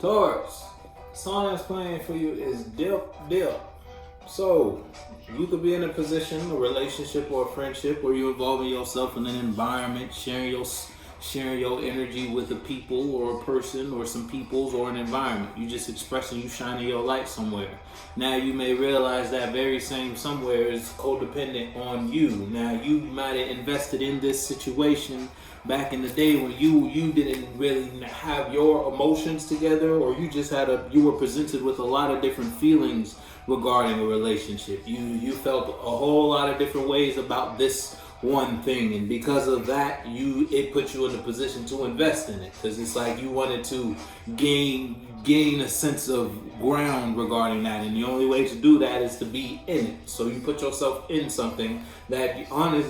Taurus, the song that's playing for you is Dip Dip. So, you could be in a position, a relationship or a friendship where you're involving yourself in an environment, sharing your energy with a people or a person or some peoples or an environment. You just expressing, you shining your light somewhere. Now you may realize that very same somewhere is codependent on you. Now you might have invested in this situation back in the day when you didn't really have your emotions together, or you just you were presented with a lot of different feelings regarding a relationship. You felt a whole lot of different ways about this one thing, and because of that it put you in a position to invest in it, because it's like you wanted to gain a sense of ground regarding that, and the only way to do that is to be in it. So you put yourself in something that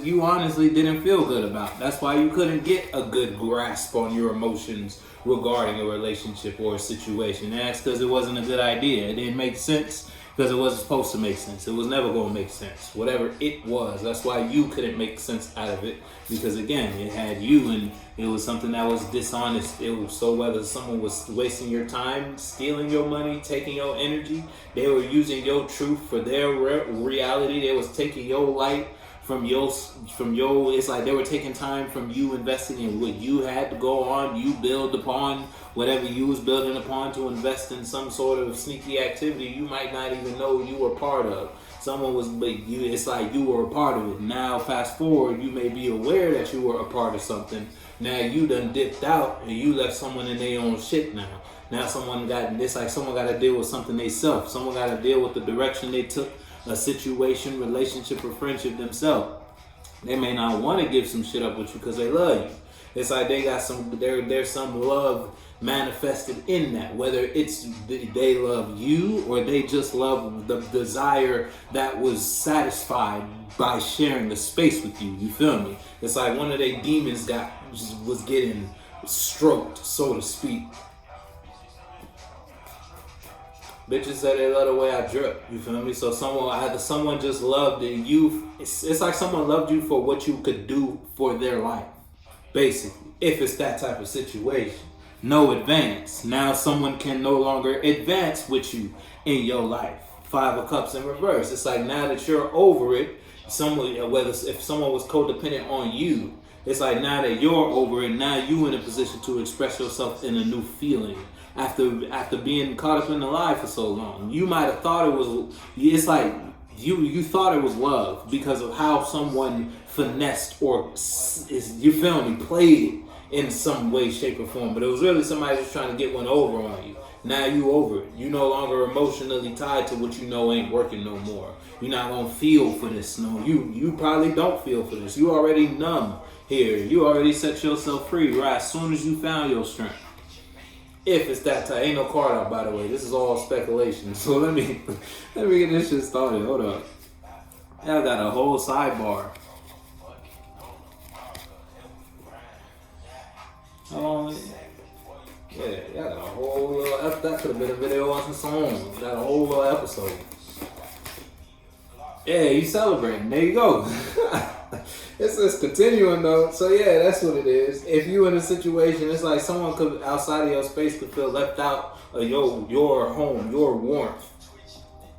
you honestly didn't feel good about. That's why you couldn't get a good grasp on your emotions regarding a relationship or a situation. And that's because it wasn't a good idea. It didn't make sense because it wasn't supposed to make sense. It was never going to make sense. Whatever it was, that's why you couldn't make sense out of it, because again, it had you, and it was something that was dishonest. It was, so whether someone was wasting your time, stealing your money, taking your energy, they were using your truth for their reality. They was taking your light from your, it's like they were taking time from you, investing in what you had to go on, you build upon whatever you was building upon to invest in some sort of sneaky activity you might not even know you were part of. Someone was, but you, it's like you were a part of it. Now fast forward, you may be aware that you were a part of something. Now you done dipped out and you left someone in their own shit now. Now someone got to deal with something they self. Someone got to deal with the direction they took a situation, relationship, or friendship themselves. They may not want to give some shit up with you because they love you. It's like they got there's some love manifested in that, whether it's they love you or they just love the desire that was satisfied by sharing the space with you. You feel me? It's like one of their demons was getting stroked, so to speak. Bitches say they love the way I drip. You feel me? So someone just loved you. It's like someone loved you for what you could do for their life, basically. If it's that type of situation, no advance. Now someone can no longer advance with you in your life. 5 of Cups in reverse. It's like now that you're over it, if someone was codependent on you, it's like now that you're over it, now you in a position to express yourself in a new feeling. After being caught up in the lie for so long, you might have thought it was. It's like you thought it was love because of how someone finessed or you feel me, played it in some way, shape, or form. But it was really somebody just trying to get one over on you. Now you over it. You no longer emotionally tied to what you know ain't working no more. You're not gonna feel for this. No, you probably don't feel for this. You already numb here. You already set yourself free right as soon as you found your strength. If it's that type, ain't no card out, by the way. This is all speculation. So let me get this shit started. Hold up. I got a whole sidebar. How long? Yeah, I got a whole little. That could have been a video on its own. Got a whole little episode. Yeah, you celebrating. There you go. It's continuing though. So yeah, that's what it is. If you in a situation, it's like someone could outside of your space could feel left out of your home, your warmth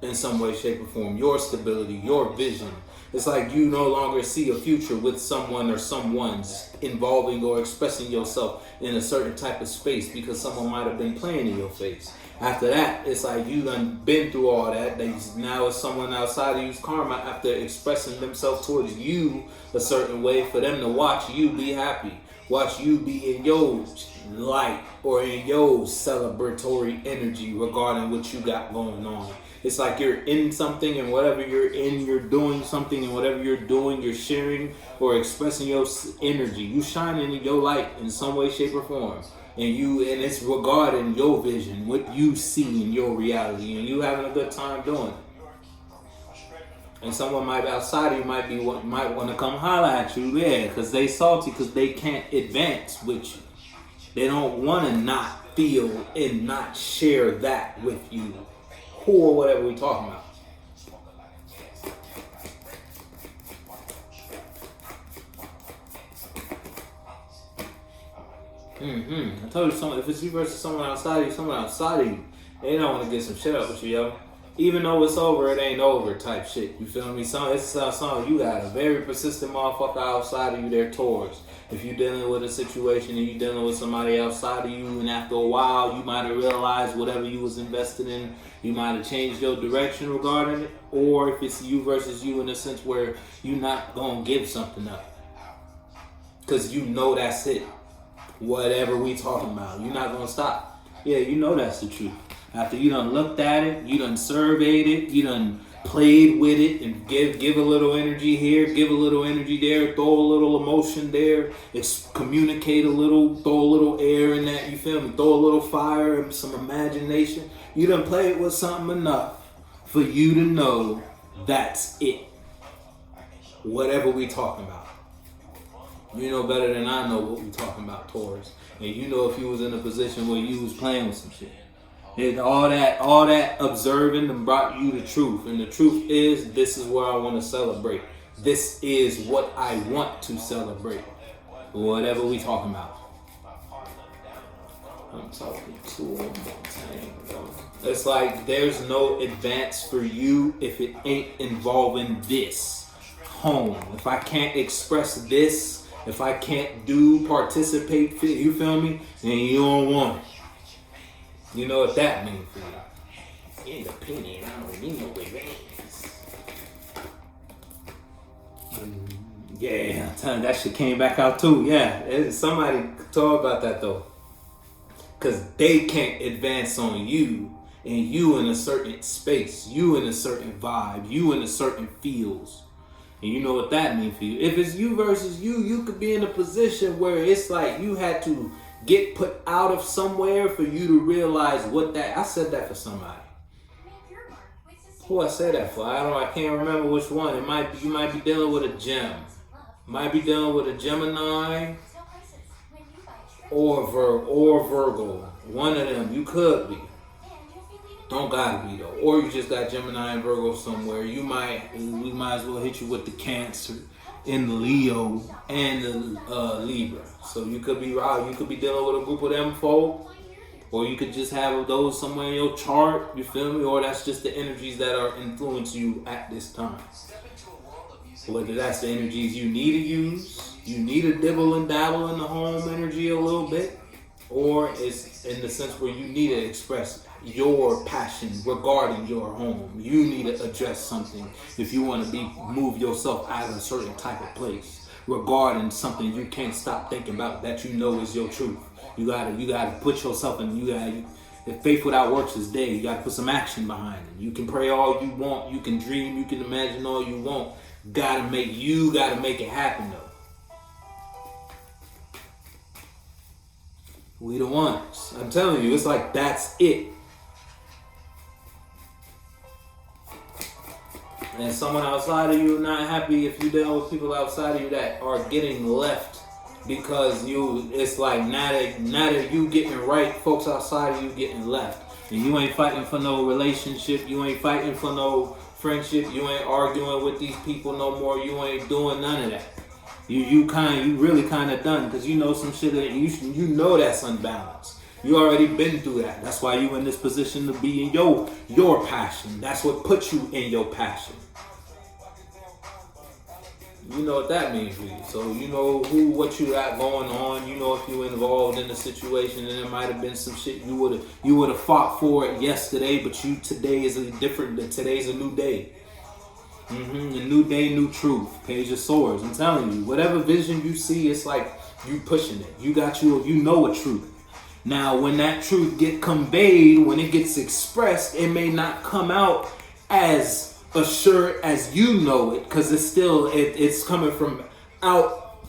in some way, shape, or form, your stability, your vision. It's like you no longer see a future with someone or someone's involving or expressing yourself in a certain type of space because someone might have been playing in your face. After that, it's like you done been through all that. Now it's someone outside of you's karma after expressing themselves towards you a certain way for them to watch you be happy. Watch you be in your light or in your celebratory energy regarding what you got going on. It's like you're in something, and whatever you're in, you're doing something, and whatever you're doing, you're sharing or expressing your energy. You shining in your light in some way, shape, or form. And it's regarding your vision, what you see in your reality, and you having a good time doing it. And someone might outside of you might want to come holler at you, yeah, because they salty because they can't advance with you. They don't want to not feel and not share that with you, or whatever we talking about. I told you, if it's you versus someone outside of you, they don't want to get some shit up with you, yo. Even though it's over, it ain't over type shit. You feel me? It's you got a very persistent motherfucker outside of you there, Taurus. If you're dealing with a situation and you're dealing with somebody outside of you, and after a while you might have realized whatever you was invested in, you might have changed your direction regarding it. Or if it's you versus you in a sense where you're not going to give something up. Because you know that's it. Whatever we talking about, you're not going to stop. Yeah, you know that's the truth. After you done looked at it, you done surveyed it, you done played with it, and give a little energy here, give a little energy there, throw a little emotion there, communicate a little, throw a little air in that, you feel me? Throw a little fire and some imagination. You done played with something enough for you to know that's it. Whatever we talking about. You know better than I know what we talking about, Taurus. And you know if you was in a position where you was playing with some shit. And all that observing and brought you the truth. And the truth is, this is where I want to celebrate. This is what I want to celebrate. Whatever we talking about. I'm talking to one more time. It's like there's no advance for you if it ain't involving this. Home. If I can't express this, if I can't participate, you feel me? Then you don't want it. You know what that means for you. Independent, I don't need no advance. Yeah, I'm telling you, that shit came back out too. Yeah, somebody talk about that though. Because they can't advance on you, and you in a certain space, you in a certain vibe, you in a certain feels. And you know what that means for you. If it's you versus you, you could be in a position where it's like you had to get put out of somewhere for you to realize what that. I said that for somebody. Who I said that for? I can't remember which one. It might be, you might be dealing with a gem. Might be dealing with a Gemini or Virgo. One of them. You could be. Don't gotta be though. Or you just got Gemini and Virgo somewhere. We might as well hit you with the Cancer in the Leo and the Libra. So you could be you could be dealing with a group of them folk, or you could just have those somewhere in your chart, you feel me? Or that's just the energies that are influencing you at this time. Whether that's the energies you need to use, you need to dibble and dabble in the home energy a little bit, or it's in the sense where you need to express your passion regarding your home. You need to address something if you want to move yourself out of a certain type of place regarding something you can't stop thinking about that you know is your truth. You gotta put yourself in. If faith without works is dead. You gotta put some action behind it. You can pray all you want. You can dream. You can imagine all you want. Gotta make it happen though. We the ones. I'm telling you, it's like that's it. And someone outside of you not happy if you deal with people outside of you that are getting left because it's like now that you getting right, folks outside of you getting left. And you ain't fighting for no relationship, you ain't fighting for no friendship, you ain't arguing with these people no more, you ain't doing none of that. You really kind of done because you know some shit that you know that's unbalanced. You already been through that. That's why you in this position to be in your passion. That's what puts you in your passion. You know what that means for you. So you know what you got going on. You know if you involved in a situation and there might have been some shit you would have fought for it yesterday, but today's a new day. A new day, new truth. Page of Swords. I'm telling you, whatever vision you see, it's like you pushing it. You know a truth. Now, when that truth get conveyed, when it gets expressed, it may not come out as assured as you know it, because it's coming from out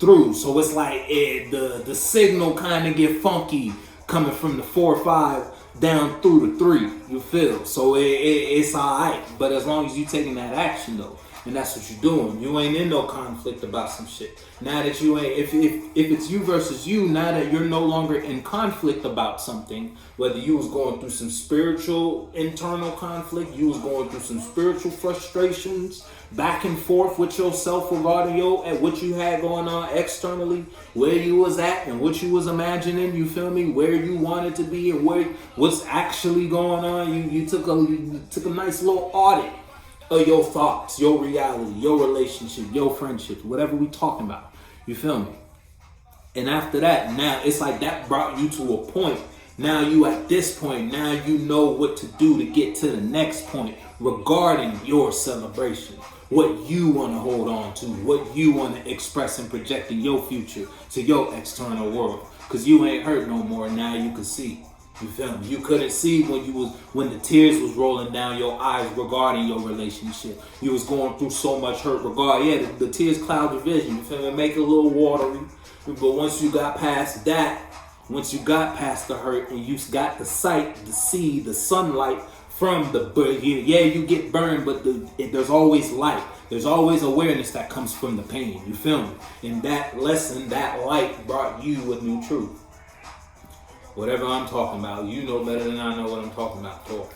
through. So it's like the signal kind of get funky coming from the 4 or 5 down through the 3. You feel? So it's all right. But as long as you taking that action though, And that's what you're doing. You ain't in no conflict about some shit. Now that you ain't, if it's you versus you, now that you're no longer in conflict about something, whether you was going through some spiritual internal conflict, you was going through some spiritual frustrations, back and forth with yourself regarding and what you had going on externally, where you was at and what you was imagining, you feel me, where you wanted to be and what's actually going on. You took a nice little audit of your thoughts, your reality, your relationship, your friendship, whatever we talking about. You feel me? And after that, now it's like that brought you to a point. Now you at this point, now you know what to do to get to the next point regarding your celebration. What you want to hold on to, what you want to express and project in your future to your external world. Because you ain't hurt no more, now you can see. You feel me? You couldn't see when the tears was rolling down your eyes regarding your relationship. You was going through so much hurt the tears cloud your vision. You feel me? Make it a little watery. But once you got past that, once you got past the hurt and you got the sight, the see, the sunlight from the burn, you get burned, but there's always light. There's always awareness that comes from the pain. You feel me? And that lesson, that light brought you a new truth. Whatever I'm talking about, you know better than I know what I'm talking about, Taurus.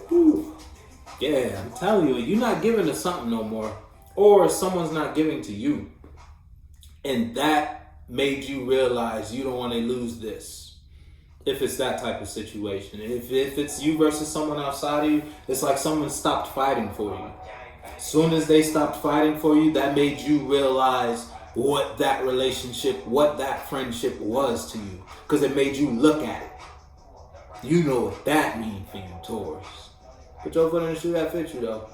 Whew. Yeah, I'm telling you, you're not giving to something no more. Or someone's not giving to you. And that made you realize you don't want to lose this. If it's that type of situation. If it's you versus someone outside of you, it's like someone stopped fighting for you. As soon as they stopped fighting for you, that made you realize what that relationship, what that friendship was to you. Because it made you look at it. You know what that means for you, Taurus. Put your foot in the shoe that fits you, though.